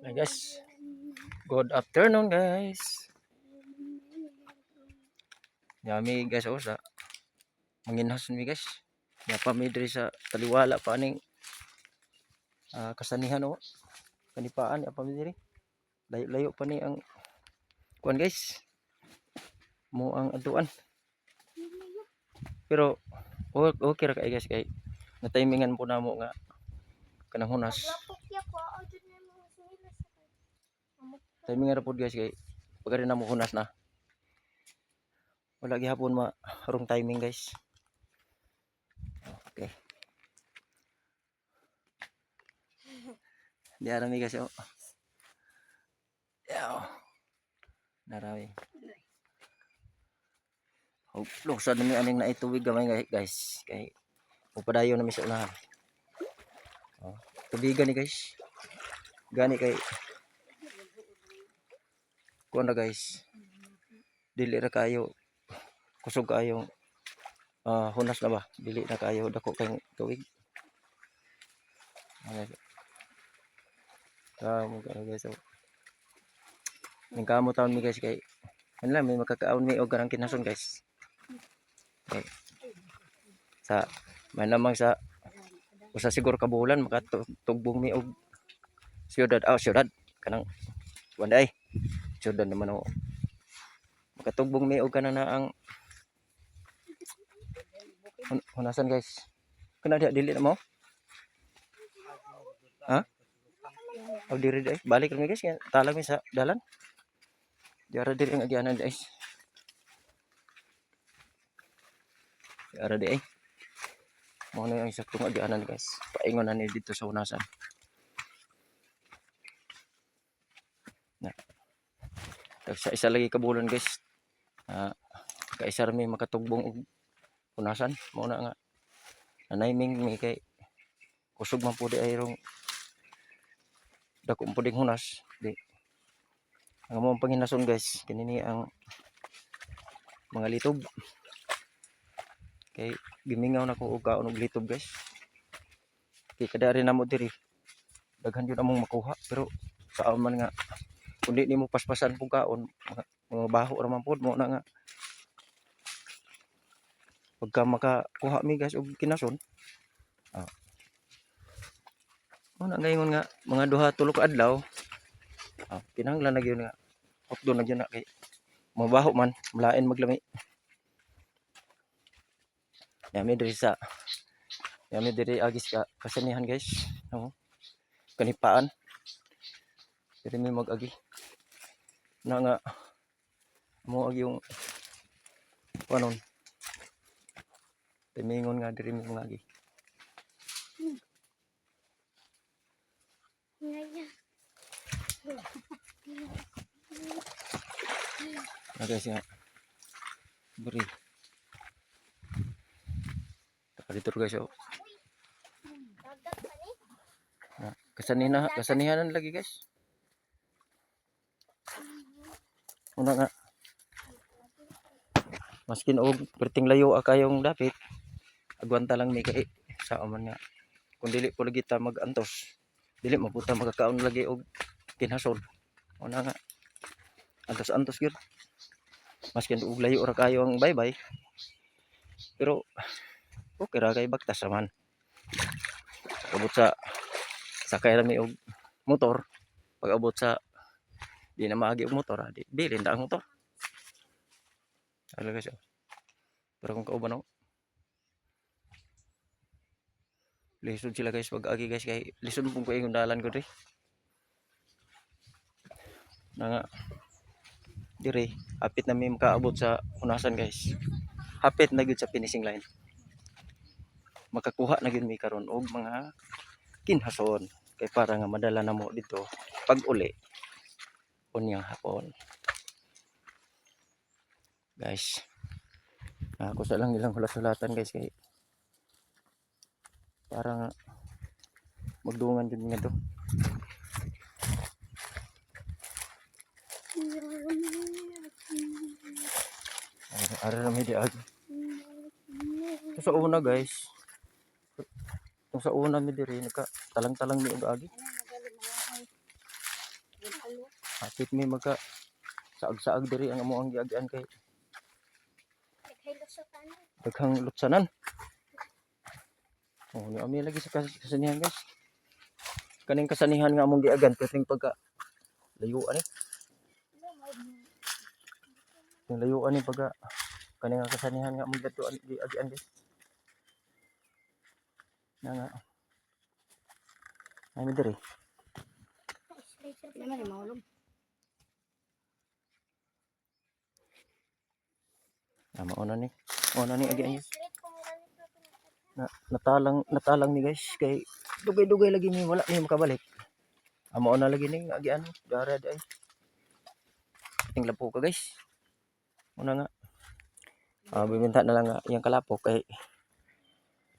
Hi guys, good afternoon guys. Yami guys o sa manginhas mi guys. Ya pa mi diri sa taliwala pa ning kasanihan o kanipaan ya pa mi diri. Layo-layo pa ni ang kuan guys. Mo ang aduan. Pero okay ra kay guys kay na timingan po namo nga kanang hunas. Timingan ra pud guys kay pagari namo hunas na. Wala gihapon wrong timing guys. Okay. Diara mi guys o. Yaw. Narami. Luksan na mi aning na ituwig gamay guys. Kay upadayon na mi sa unahan. Tubigan ni guys. Gani kay kuan na guys. Dili ra kayo kusog kayong hunas na ba? Dili na kayo dako kay tuwig. Mo guys. So, ning kamo taon mi guys kay kanila may makakaon mi og garang kinason guys. Okay. Sa may namang sa usa siguro ka bulan makatugbong mi og siyudad kanang wanday siyudad naman o makatugbong mi og kana na ang hunasan guys kana dili na mo ha o diri guys balik lang guys talag mi sa dalan diara diri ang agianan guys diara di ay mo na yung saktong agianan guys paingon na ni dito sa hunasan na sa isa lagi ka bulan guys kaisa ra mi makatugbong og hunasan mo na nga naniming mi kay kusog man pud ay rong dako puding hunas di ang mo panginason guys kinini ang mga litob kay gimingaw na ko og kaon og litob guys kay kada rin namo diri daghan jud among makuha pero saan man nga kundi nimo paspasan pug kaon mga baho ra man pud mo na nga pagka makakuha mi guys og kinason mo na ngayon nga mga duha tulo ka adlaw kinahanglan na gyud nga updo na gyud na kay mabaho man malain maglami yami diri agis ka kasanihan guys kanipaan diri mi mag-agi na nga mo agi yung panon timingon nga diri mi mag-agi guys nga beri dito guys kasanihanan lagi guys una nga maskin og perting layo kayong dapit agwanta lang mi kay sa man nga kung dili po lagi ta mag-antos dili maputa magkakaon lagi og kinhason una nga antos gyud maskin og layo ra kayo ang baybay pero okay ra kay bagtas man abot sa sakay ra mi og motor pag abot sa di na maagi og motor di bilin ta ang motor ala guys pero kung kauban ako lisod sila guys pag agi guys kay lisod pong ko yung dalan ko diri na nga diri hapit na mi makaabot sa hunasan guys hapit na gyud sa finishing line makakuha na gyud mi karon og mga kinhason kay para nga madala na mo dito pag uli unyang hapon guys ako sa lang ilang hulat-hulatan guys kay para nga magdungan din nga to ara na mi di ag sa una guys kung sa una mi diri naka talang-talang mi og agi Hapit mi magka saag-saag diri ang amo ang giagian kay daghang lutsanan. Oh, ni ami lagi sa kasanihan guys. Kaning kasanihan nga among giagan kating pagka layuan ni. Yung layuan ni pagka kaning kasanihan nga among datuan giagian guys. Nga ay mi diri. Mauna ni agian guys. Natalang ni guys kay dugay-dugay lagi mi wala ni makabalik. Amo na lagi ning agian dara ay. Ting lapo ka guys. Una nga. Biminta na lang nga yang kalapok kay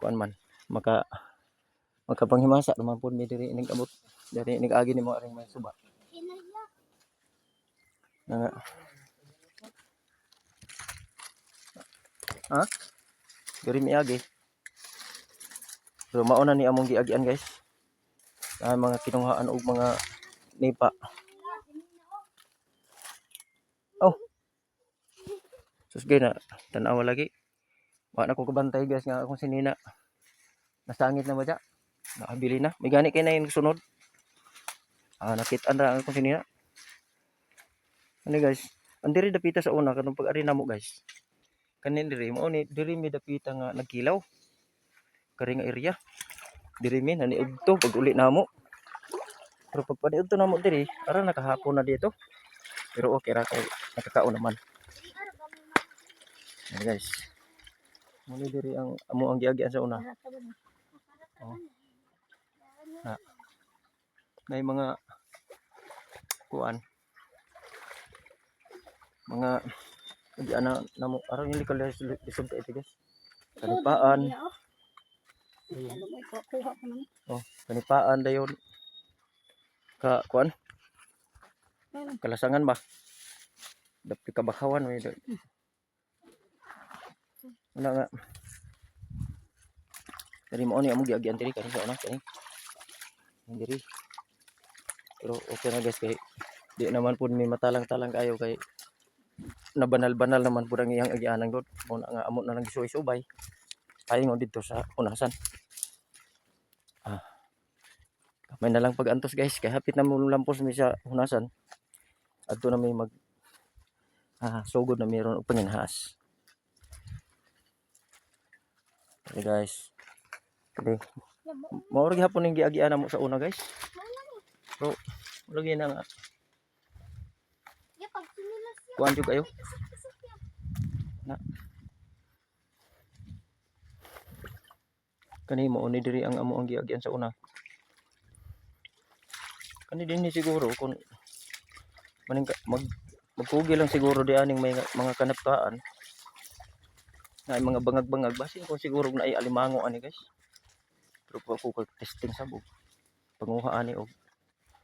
kuan man makapanghimasa naman pud mi diri ning abot diri ning agi ni mo aring may suba. Nga. Ha? Diri mi agi. So mauna ni among giagian guys. Mga kinunghaan og mga nipa. Oh. Susgay na tan-aw lagi. Wa na ko kabantay guys nga akong sinina. Nasangit na ba dia? Nakabili na. May gani kay na yung sunod. Nakit-an ra akong sinina. Ano guys? Ang diri dapita sa una kanang pag-ari namo guys. Kanin diri mo ni diri mi dapita nga nagkilaw. Kari nga area. Diri mi naniudto pag uli namo. Pero pag paniudto namo diri, ara nakahapon na dito. Pero okay ra kay nakakaon naman. Ayan guys. Muli diri ang amo ang giagian sa una. Oh. May mga kuan. Mga agian na mo araw yung likal lisod ka ito guys. Kanipaan. Oh, kanipaan dayon. Kuan. Kalasangan ba? Dapat kabakawan may wala nga. Dari mo ni amo giagian diri karon sa una kani. Diri. Pero okay na guys kay di naman pud may matalang-talang kayo kay nabanal-banal naman pud ang iyang agianan gud. Mo na nga amo na lang gisuy-subay. Paingon dito sa unasan. May na lang pag-antos guys kay hapit na mo lampos mi sa unasan. Adto na may mag sugod na mayroon og panginhas. Okay guys. Okay. Mao ra gyapon ning giagian mo sa una guys. So, lagi na nga. Kuan jud kayo. Na. Kani mo ni diri ang amo ang giagian sa una. Kani din ni siguro kung maning magkugi lang siguro di aning may mga kanaptaan. Na mga bangag-bangag basin kung siguro na ay alimango ani guys. Pero po ako testing sabog. Panguha ani og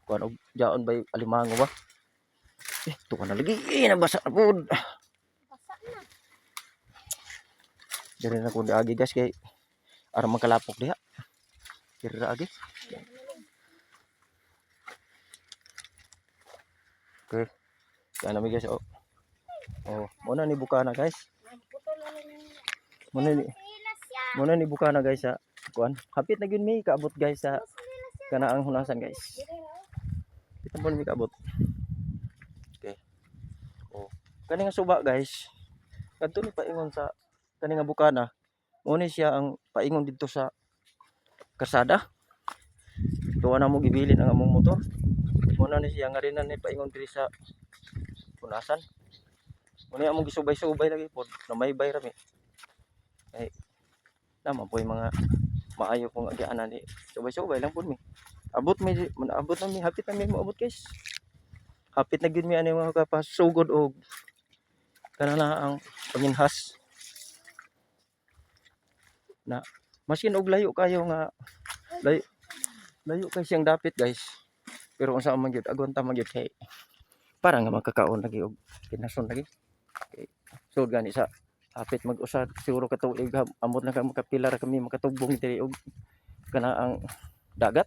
kuan og jaon bay alimango ba. To ka na lagi nabasa na pud. Basa na. Diri na ko agi guys kay aram makalapok diha. Diri ra agi. Okay. Kana mi guys oh. Oh, muna ni buka na guys. Muna ni buka na guys sa kuan. Hapit na gyud mi kaabot guys sa kanaang hunasan guys. Kita mo mi kaabot. Okay. Oh. Kani nga suba guys. Kadto ni paingon sa kani nga bukana. Mo ni siya ang paingon didto sa kasada. Tuwa na mo gibilin ang among motor. Muna ni siya nga rin ni paingon diri sa punasan. Muna among gisubay-subay lagi pod na may bayra mi. Ay naman po yung mga maayo kong agianan ni subay-subay lang po mi. Abot na mi hapit na mi moabot guys. Hapit na gyud mi ani mga kapasugod og kanana ang panginhas. Na masin og layo kayo nga layo kay siyang dapit guys. Pero unsa man gyud agonta man gyud kay para nga magkakaon lagi og kinason lagi. Okay. So gani sa hapit mag-usad siguro katuig amot na kami kapilar kami makatubong diri og kanaang dagat.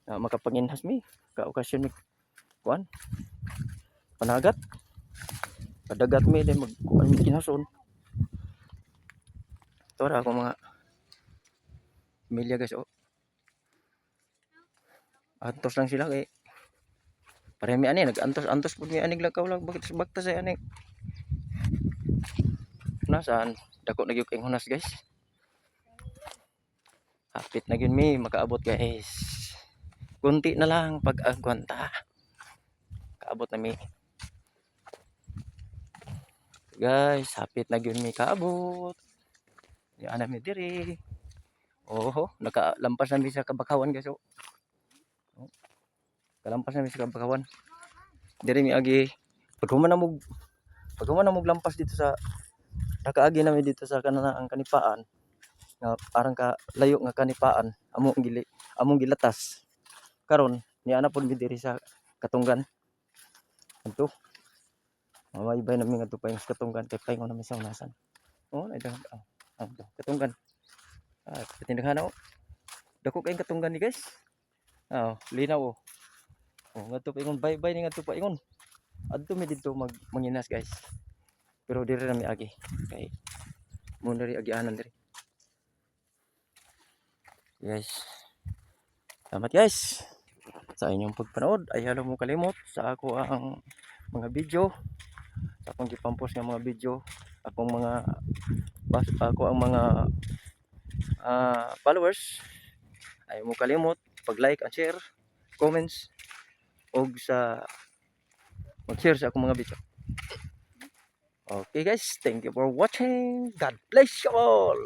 makapanginhas mi ka okasyon mi kuan panagat padagat mi din mag kuan mi kinason. Tora ako mga pamilya guys, oh. Antos lang sila kay paremi ani nag-antos-antos pud mi anig lakaw lang bakit bagta sa ani. Nasaan dako na gyud kay hunas guys. Hapit na gyud mi makaabot guys. Kunti na lang pag-agwanta. Kaabot na mi. Guys, hapit na gyud mi kaabot. Yan na mi diri. Oho, nakalampas na mi sa kabakawan guys, oh. Kalampas na mi sa kabakawan. Diri mi agi paghuman na mog lampas dito sa nakaagi na mi dito sa kanang kanipaan nga parang ka layo nga kanipaan among gilatas karon niya na pud mi diri sa Katunggan adto mawaybay na mi ngadto pa sa Katunggan kay paingon na mi sa unasan. Oh ay dagan Katunggan tindahan oh dako kay Katunggan ni guys. Linaw oh. Ngadto pa ingon bye ni ngadto pa ingon adto mi dito manginas guys. Pero diri na mi agi kay mo diri agianan diri. Guys. Salamat guys sa inyong pagpanood. Ay halo mo kalimot sa ako ang mga video, sa akong gipampos nga mga video, ako ang mga followers. Ay mo kalimot pag-like and share, comments og sa mag-share sa akong mga video. Okay guys, thank you for watching. God bless you all.